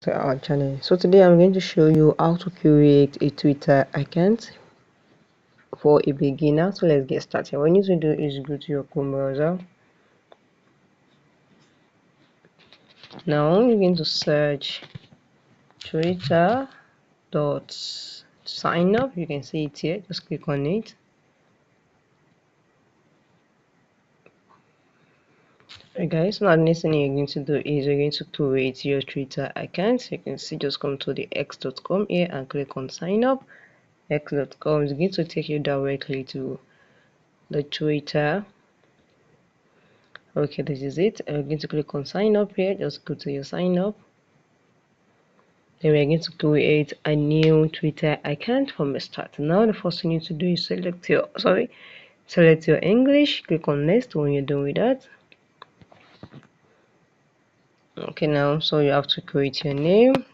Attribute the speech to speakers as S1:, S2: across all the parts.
S1: to our channel. So today I'm going to show you how to create a Twitter account for a beginner. So let's get started. What you need to do is go to your Chrome browser. Now you're going to search twitter.signup. You can see it here. Just click on it. Okay guys, now the next thing you're going to do is you're going to create your Twitter account. You can see, just come to the x.com here and click on sign up. X.com is going to take you directly to the Twitter. Okay, this is it. I'm going to click on sign up here. Just go to your sign up. Then we're going to create a new Twitter account from the start. Now the first thing you need to do is select your English. Click on next when you're done with that. Okay, now so you have to create your name.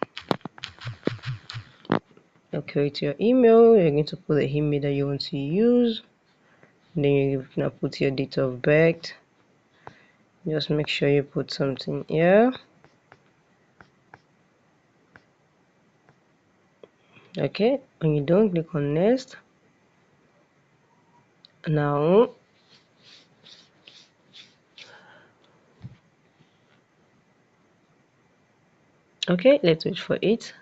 S1: You create your email. You're going to put the email that you want to use. Then you're gonna put your date of birth. Just make sure you put something here. Okay, when you're done, click on next. Now okay, let's wait for it.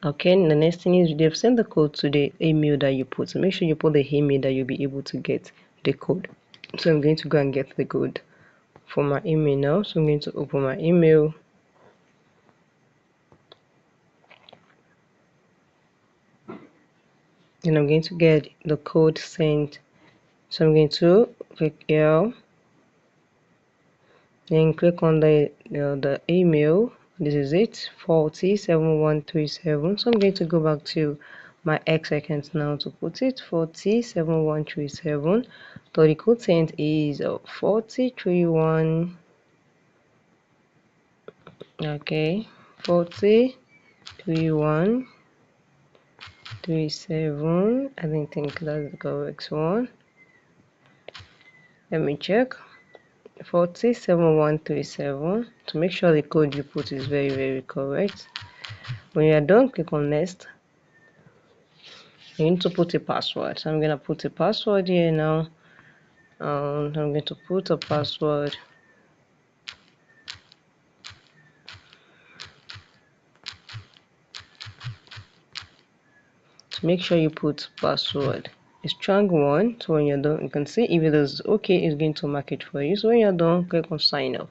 S1: Okay, the next thing is they've sent the code to the email that you put, so make sure you put the email that you'll be able to get the code. So I'm going to go and get the code for my email now. So I'm going to open my email. And I'm going to get the code sent. So I'm going to click here, then click on the email. This is it, 407137. So I'm going to go back to my X account now to put it 407137. So the code sent is 4031. Okay, 403137. I don't think that's the correct one. Let me check. 407137. To make sure the code you put is very correct. When you are done, click on next. You need to put a password. So I'm going to put a password here now. I'm going to put a password. So make sure you put password a strong one. So when you're done, you can see if it is okay, it's going to mark it for you. So when you're done, click on sign up.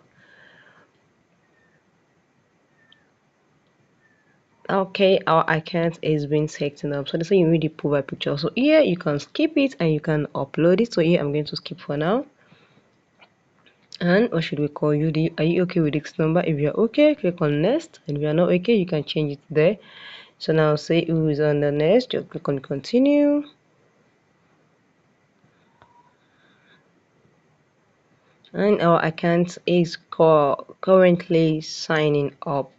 S1: Okay, our account is being taken up, so they say you need the profile picture. So here you can skip it and you can upload it. So here I'm going to skip for now. And what should we call you? Are you okay with this number? If you're okay, click on next, and if you're not okay, you can change it there. So now say who is on the next, just click on continue. And our account is currently signing up.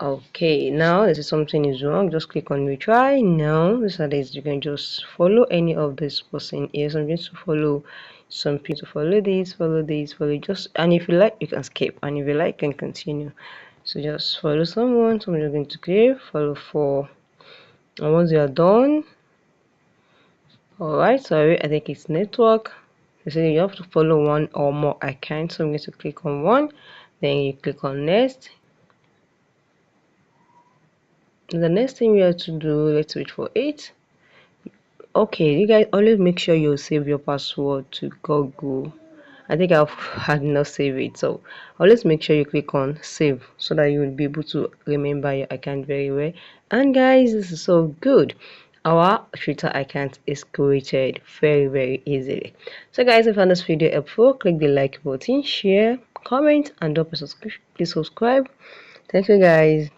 S1: Okay, now this is something is wrong. Just click on retry. Now this is you can just follow any of this person here. So I'm going to follow some people. Follow this, just, and if you like you can skip, and if you like you can continue. So just follow someone. So I'm going to click follow for, and once you are done, all right, sorry, I think it's network. They say you have to follow one or more accounts. So I'm going to click on one, then you click on next. The next thing we have to do, let's wait for it. Okay, you guys always make sure you save your password to Google. I think I've had not saved it, so always make sure you click on save so that you will be able to remember your account very well. And guys, this is so good. Our Twitter account is created very easily. So guys, if you found this video helpful, click the like button, share, comment, and don't forget to please subscribe. Thank you guys.